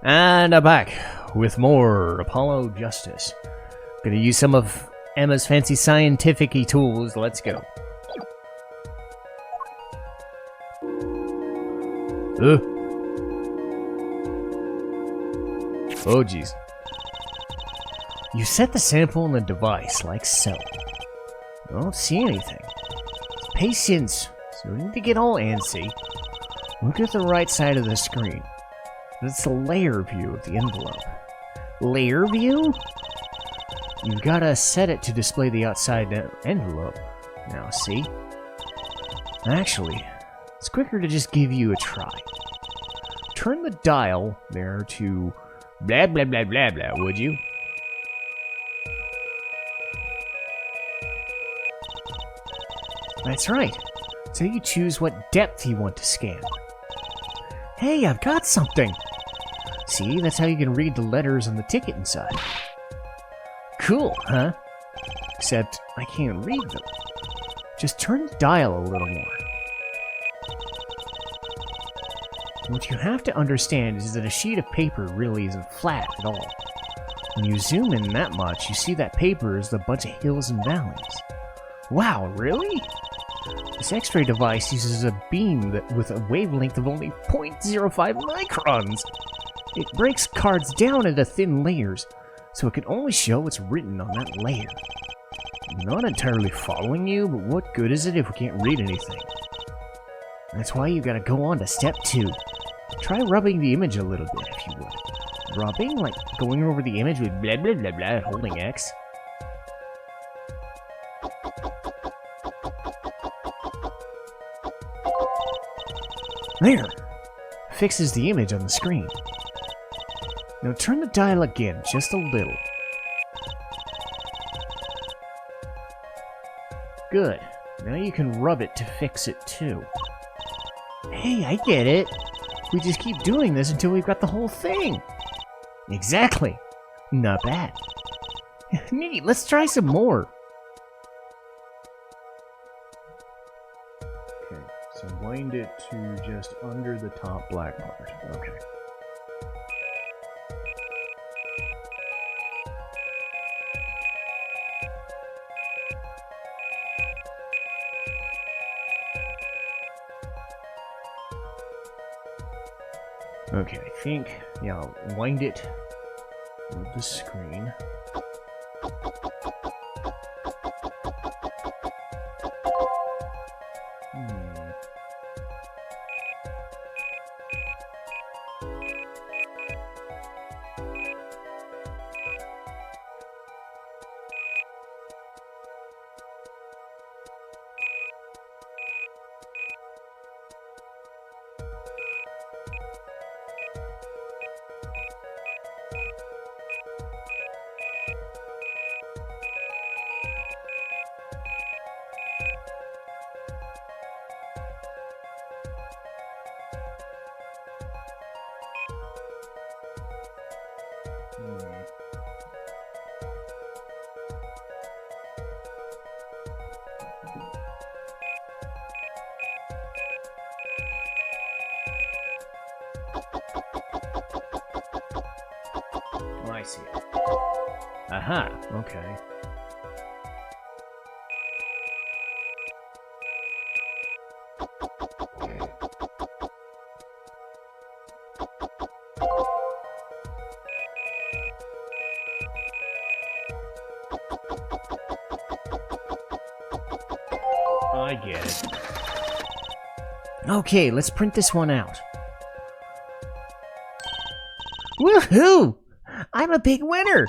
And I'm back with more Apollo Justice. Gonna use some of Emma's fancy scientific-y tools. Let's go. Oh, jeez. You set the sample in the device like so. I don't see anything. Patience. So we need to get all antsy. Look at the right side of the screen. That's the layer view of the envelope. Layer view? You've gotta set it to display the outside envelope. Now, see? Actually, it's quicker to just give you a try. Turn the dial there to blah blah blah blah blah, would you? That's right. So you choose what depth you want to scan. Hey, I've got something! See, that's how you can read the letters on the ticket inside. Cool, huh? Except I can't read them. Just turn the dial a little more. What you have to understand is that a sheet of paper really isn't flat at all. When you zoom in that much, you see that paper is a bunch of hills and valleys. Wow, really? This X-ray device uses a beam with a wavelength of only 0.05 microns. It breaks cards down into thin layers, so it can only show what's written on that layer. I'm not entirely following you, but what good is it if we can't read anything? That's why you gotta go on to step 2. Try rubbing the image a little bit, if you would. Rubbing? Like going over the image with blah blah blah blah holding X? There! Fixes the image on the screen. Now turn the dial again, just a little. Good. Now you can rub it to fix it too. Hey, I get it. We just keep doing this until we've got the whole thing. Exactly. Not bad. Neat, let's try some more. Okay, so wind it to just under the top black part. Okay. Okay, I think, yeah, I'll wind it with the screen. Oh, I see it. Aha, okay. I get it. Okay, let's print this one out. Woohoo! I'm a big winner!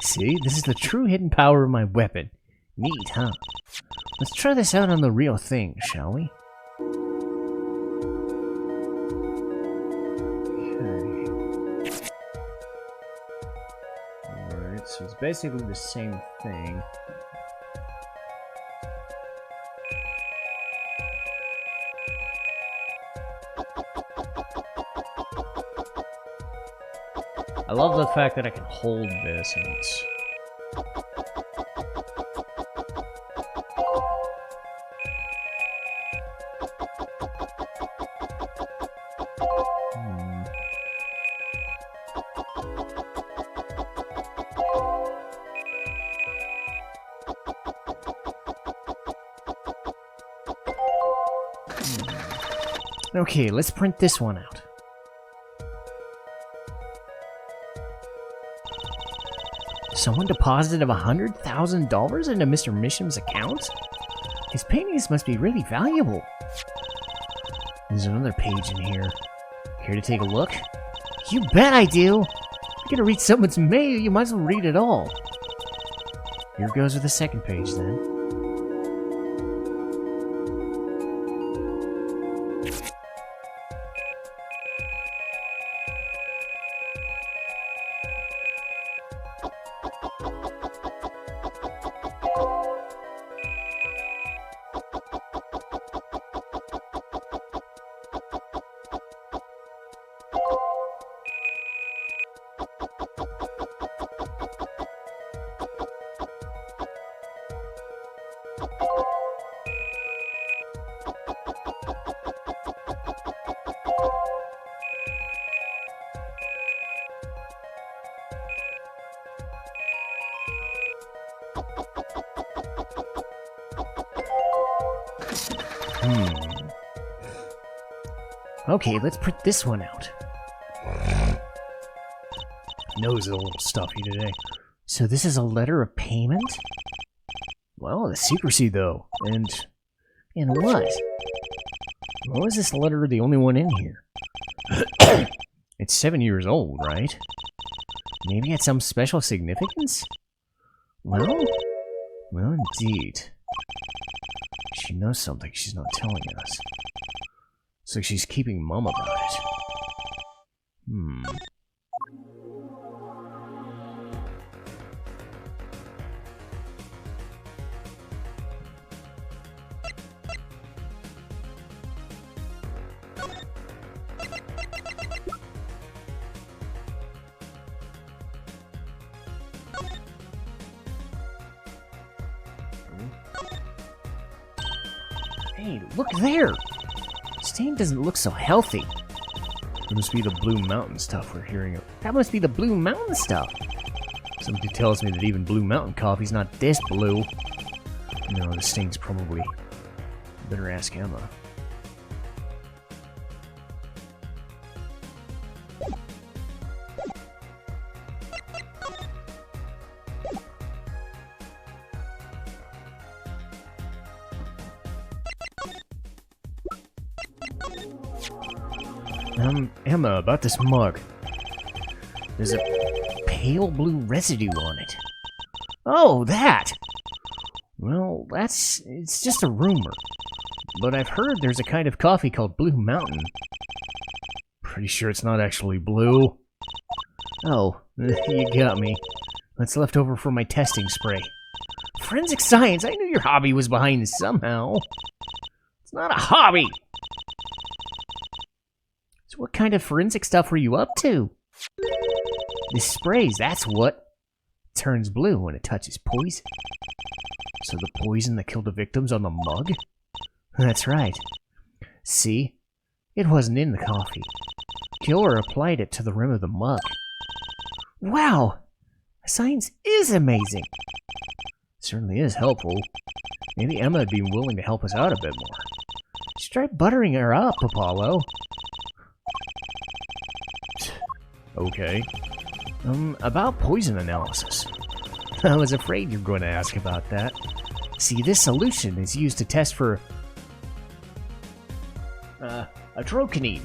See, this is the true hidden power of my weapon. Neat, huh? Let's try this out on the real thing, shall we? Okay. Alright, so it's basically the same thing. I love the fact that I can hold this and it's... Okay, let's print this one out. Someone deposited $100,000 into Mr. Misham's account? His paintings must be really valuable. There's another page in here. Care to take a look? You bet I do! You're gonna read someone's mail, you might as well read it all. Here goes with the second page, then. Okay, let's print this one out. Nose is a little stuffy today. So this is a letter of payment? Well, the secrecy though. And what? Well, is this letter the only one in here? It's 7 years old, right? Maybe it had some special significance? Well, indeed. She knows something she's not telling us. So she's keeping mum about it. Hey, look there! Stain doesn't look so healthy. It must be the Blue Mountain stuff we're hearing of. That must be the Blue Mountain stuff. Somebody tells me that even Blue Mountain coffee's not this blue. No, the stain's probably... Better ask Emma. Emma, about this mug. There's a pale blue residue on it. Oh, that! Well, it's just a rumor. But I've heard there's a kind of coffee called Blue Mountain. Pretty sure it's not actually blue. Oh, you got me. That's left over from my testing spray. Forensic science, I knew your hobby was behind this somehow. It's not a hobby! So what kind of forensic stuff were you up to? This sprays, that's what. It turns blue when it touches poison. So the poison that killed the victims on the mug? That's right. See? It wasn't in the coffee. Killer applied it to the rim of the mug. Wow! Science is amazing! Certainly is helpful. Maybe Emma would be willing to help us out a bit more. Just try buttering her up, Apollo. Okay. About poison analysis. I was afraid you were going to ask about that. See, this solution is used to test for... atrocanine.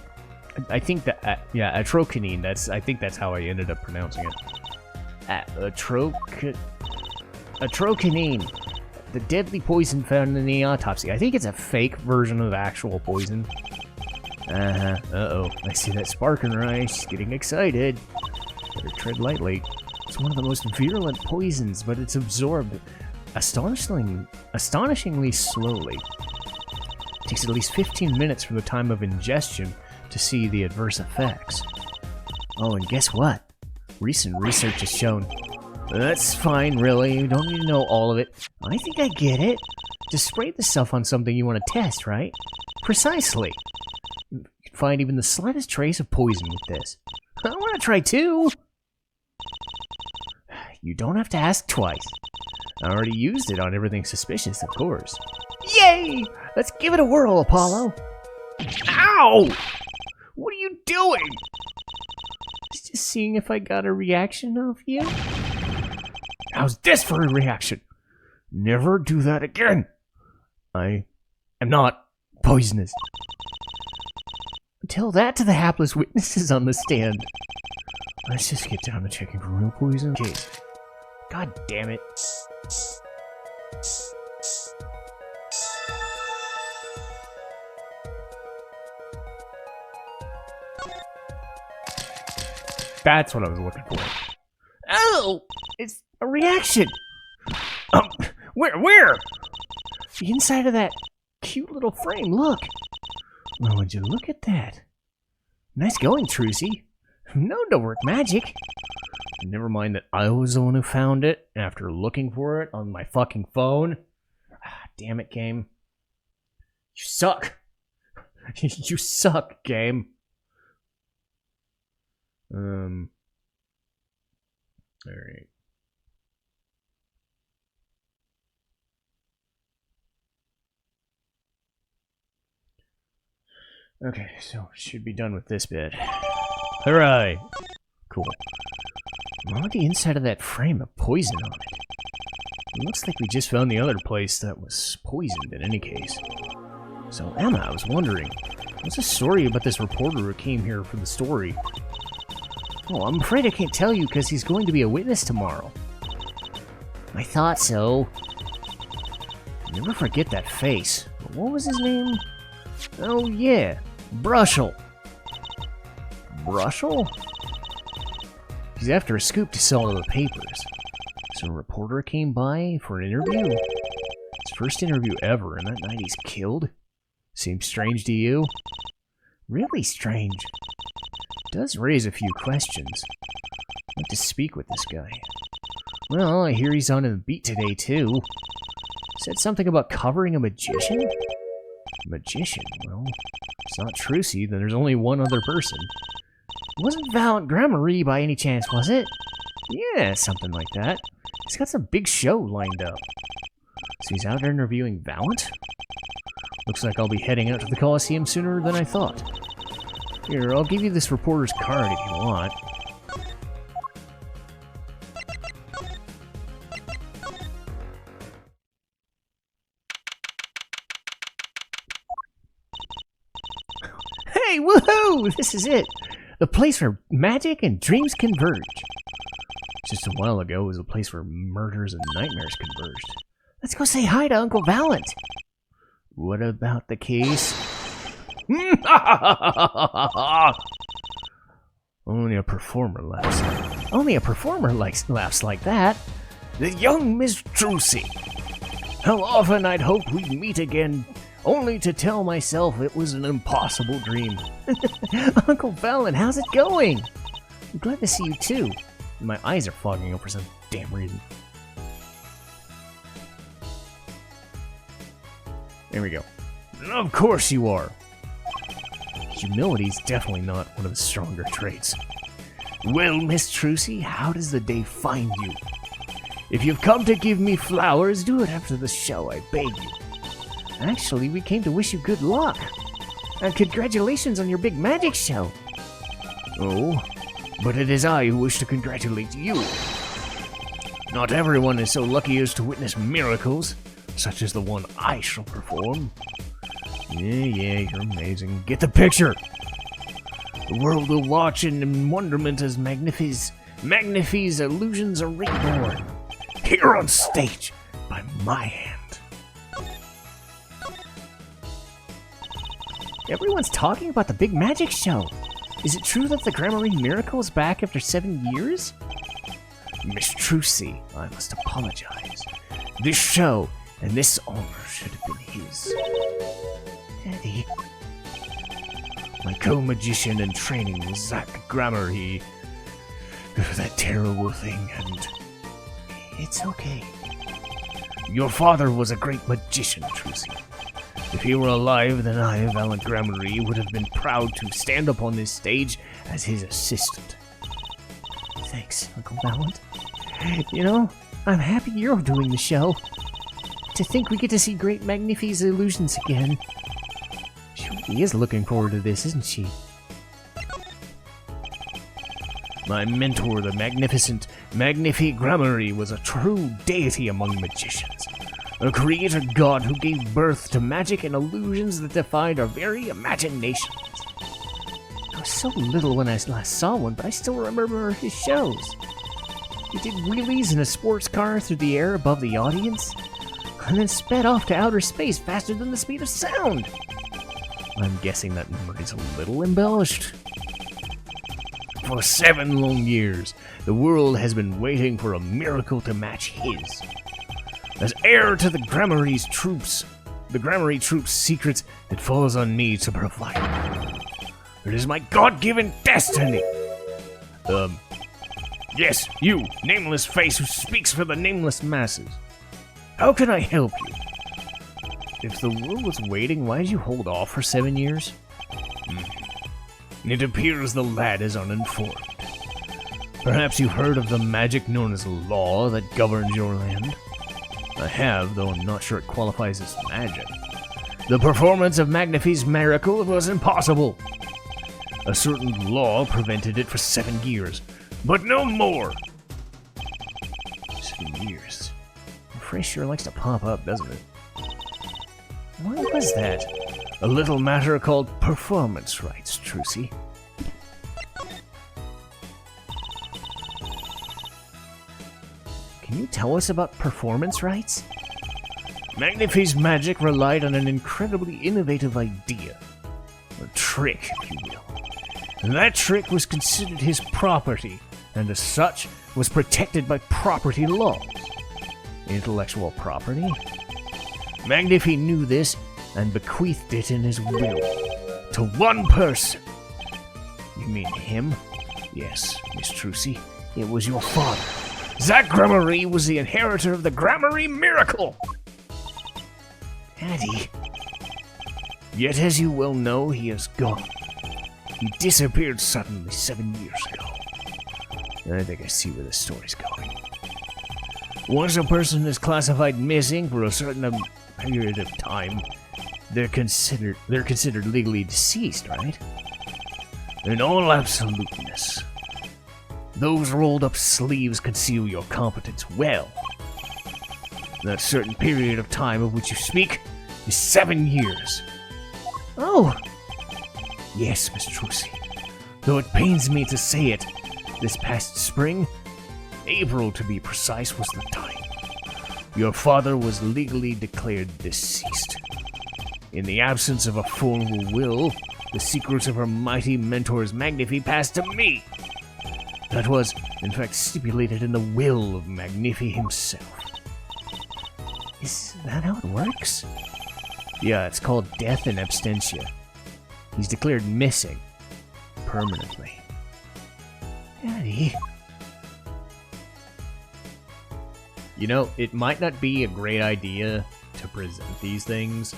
I think that... yeah, atrocanine. I think that's how I ended up pronouncing it. Atrocanine. The deadly poison found in the autopsy. I think it's a fake version of the actual poison. Uh-oh. I see that spark in her eyes. She's getting excited. Better tread lightly. It's one of the most virulent poisons, but it's absorbed astonishingly slowly. It takes at least 15 minutes from the time of ingestion to see the adverse effects. Oh, and guess what? Recent research has shown... That's fine, really. You don't need to know all of it. I think I get it. Just spray the stuff on something you want to test, right? Precisely. You can find even the slightest trace of poison with this. I want to try too! You don't have to ask twice. I already used it on everything suspicious, of course. Yay! Let's give it a whirl, Apollo! Ow! What are you doing? Just seeing if I got a reaction of you. How's this for a reaction? Never do that again. I am not poisonous. Tell that to the hapless witnesses on the stand. Let's just get down to checking for real poison case. God damn it. That's what I was looking for. Oh! It's a reaction! Where? The inside of that cute little frame, look! Well, would you look at that? Nice going, Trucy. Known to work magic. Never mind that I was the one who found it after looking for it on my fucking phone. Damn it, game. You suck. You suck, game. Alright. Okay, so should be done with this bit. Hooray! Cool. On the inside of that frame, a poison on it. It looks like we just found the other place that was poisoned in any case. So, Emma, I was wondering, what's the story about this reporter who came here for the story? Oh, I'm afraid I can't tell you because he's going to be a witness tomorrow. I thought so. Never forget that face. What was his name? Oh, yeah. Brushel. Brushel? He's after a scoop to sell to the papers. So a reporter came by for an interview. His first interview ever, and that night he's killed? Seems strange to you? Really strange. Does raise a few questions. I'd like to speak with this guy. Well, I hear he's on a beat today, too. Said something about covering a magician? Magician? Well, if it's not Trucy, then there's only one other person. It wasn't Valiant Gramarye by any chance, was it? Yeah, something like that. He's got some big show lined up. So he's out there interviewing Valiant? Looks like I'll be heading out to the Coliseum sooner than I thought. Here, I'll give you this reporter's card if you want. Hey, woohoo! This is it! The place where magic and dreams converge. Just a while ago, it was a place where murders and nightmares converged. Let's go say hi to Uncle Valiant. What about the case? Only a performer laughs. Only a performer laughs like that. The young Miss Trucy. How often I'd hoped we'd meet again, only to tell myself it was an impossible dream. Uncle Valiant, how's it going? I'm glad to see you too. My eyes are fogging up for some damn reason. There we go. Of course you are. Humility's definitely not one of the stronger traits. Well, Miss Trucy, how does the day find you? If you've come to give me flowers, do it after the show, I beg you. Actually, we came to wish you good luck. And congratulations on your big magic show. Oh, but it is I who wish to congratulate you. Not everyone is so lucky as to witness miracles, such as the one I shall perform. Yeah, you're amazing. Get the picture! The world will watch in wonderment as Magnifi's illusions are reborn. Here on stage, by my hand. Everyone's talking about the big magic show. Is it true that the Gramarye miracle is back after 7 years? Miss Trucy, I must apologize. This show and this honor should have been his. Daddy. My co-magician in training, Zach Gramarye. That terrible thing, and... It's okay. Your father was a great magician, Trucy. If he were alive, then I, Valiant Gramarye, would have been proud to stand up on this stage as his assistant. Thanks, Uncle Valiant. You know, I'm happy you're doing the show. To think we get to see great Magnifi's illusions again. Nikki is looking forward to this, isn't she? My mentor, the magnificent Magnifi was a true deity among magicians. A creator god who gave birth to magic and illusions that defied our very imaginations. I was so little when I last saw one, but I still remember his shows. He did wheelies in a sports car through the air above the audience, and then sped off to outer space faster than the speed of sound. I'm guessing that memory's a little embellished. For 7 long years, the world has been waiting for a miracle to match his. As heir to the Gramarye troops' secrets, it falls on me to provide. It is my God-given destiny. Yes, you, nameless face who speaks for the nameless masses. How can I help you? If the world was waiting, why did you hold off for 7 years? It appears the lad is uninformed. Perhaps you've heard of the magic known as law that governs your land? I have, though I'm not sure it qualifies as magic. The performance of Magnifi's miracle was impossible. A certain law prevented it for 7 years, but no more. 7 years. The phrase sure likes to pop up, doesn't it? What was that? A little matter called performance rights, Trucy. Can you tell us about performance rights? Magnifi's magic relied on an incredibly innovative idea. A trick, if you will. And that trick was considered his property, and as such, was protected by property laws. Intellectual property? Magnifi knew this, and bequeathed it in his will. To one person! You mean him? Yes, Miss Trucy. It was your father. Zach Gramarye was the inheritor of the Gramarye miracle! Daddy. Yet as you well know, he is gone. He disappeared suddenly 7 years ago. I think I see where this story's going. Once a person is classified missing for a certain period of time, they're considered legally deceased, right? In all absoluteness, those rolled-up sleeves conceal your competence well. That certain period of time of which you speak is 7 years. Oh! Yes, Miss Trucy. Though it pains me to say it, this past spring, April to be precise, was the time. Your father was legally declared deceased. In the absence of a formal will, the secrets of her mighty mentor's Magnifi passed to me. That was, in fact, stipulated in the will of Magnifi himself. Is that how it works? Yeah, it's called death in absentia. He's declared missing. Permanently. Daddy? You know, it might not be a great idea to present these things.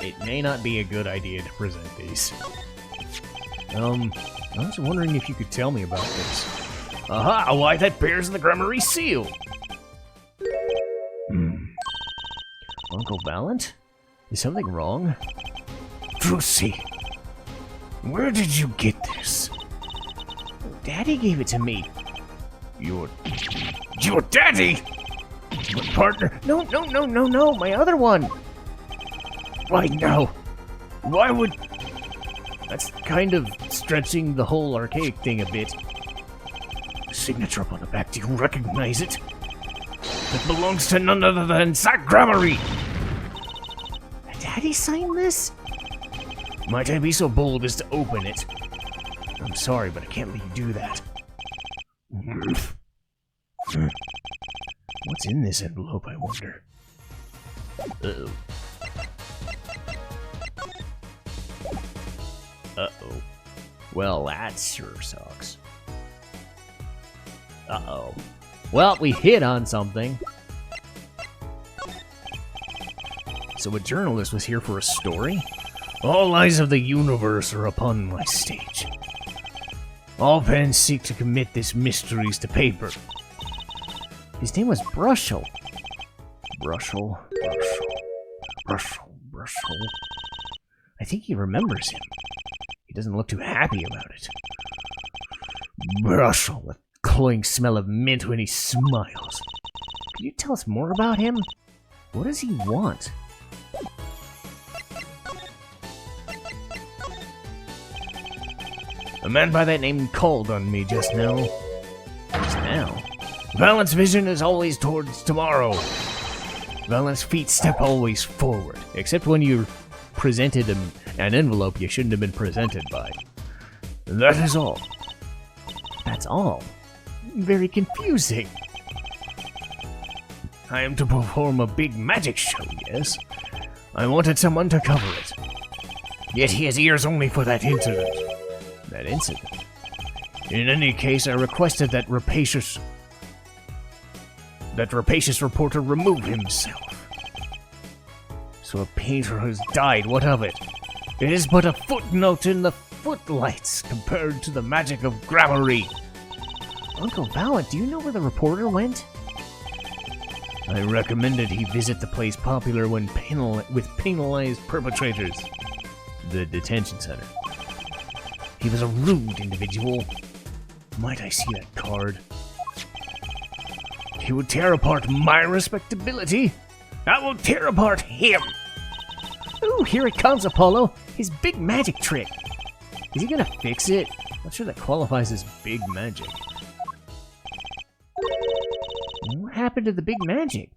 It may not be a good idea to present these. I was wondering if you could tell me about this. Aha! Why, that bears the Gramarye seal! Uncle Ballant? Is something wrong? Trucy! Where did you get this? Daddy gave it to me. Your daddy? My partner? No, my other one! Why, no. Why would... That's kind of stretching the whole archaic thing a bit. Signature up on the back, do you recognize it? That belongs to none other than Zach Gramarye! Daddy signed this? Might I be so bold as to open it? I'm sorry, but I can't let you do that. What's in this envelope, I wonder? Uh-oh. Uh-oh. Well, that sure sucks. Uh-oh. Well, we hit on something. So a journalist was here for a story? All eyes of the universe are upon my stage. All pens seek to commit this mysteries to paper. His name was Brushel. Brushel. Brussel. I think he remembers him. He doesn't look too happy about it. Brussel, a cloying smell of mint when he smiles. Can you tell us more about him? What does he want? A man by that name called on me just now. Just now? Valent's vision is always towards tomorrow. Valent's feet step always forward, except when you're presented an envelope you shouldn't have been presented by. That is all. That's all? Very confusing. I am to perform a big magic show, yes? I wanted someone to cover it. Yet he has ears only for that incident. That incident? In any case, I requested that rapacious reporter remove himself. So a painter has died, what of it? It is but a footnote in the footlights compared to the magic of Gramarye. Uncle Valent, do you know where the reporter went? I recommended he visit the place popular with penalized perpetrators, the detention center. He was a rude individual. Might I see that card? He would tear apart my respectability. I will tear apart him. Ooh, here it comes, Apollo. His big magic trick. Is he gonna fix it? Not sure that qualifies as big magic. What happened to the big magic?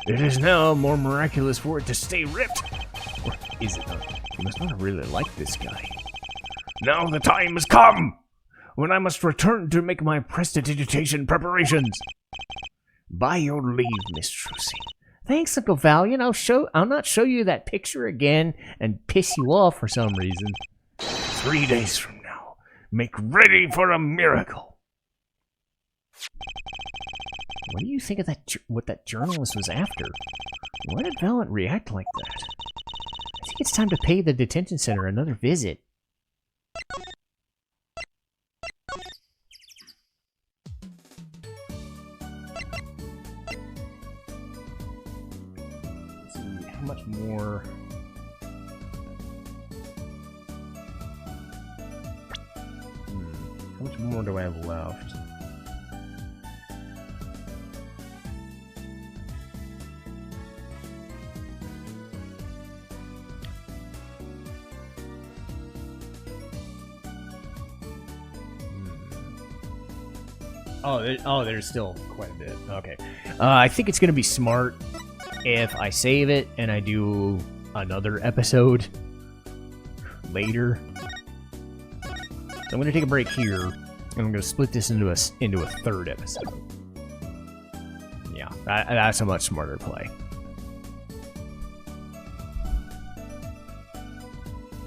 It is now more miraculous for it to stay ripped. Or is it not? You must not really like this guy. Now the time has come when I must return to make my prestidigitation preparations. By your leave, Miss Trucy. Thanks, Uncle Valiant. I'll not show you that picture again and piss you off for some reason. 3 days from now, make ready for a miracle. What do you think of that? What that journalist was after? Why did Valiant react like that? I think it's time to pay the detention center another visit. Let's see how much more. How much more do I have left? There's still quite a bit. Okay. I think it's going to be smart if I save it and I do another episode later. So I'm going to take a break here, and I'm going to split this into a third episode. Yeah, that's a much smarter play.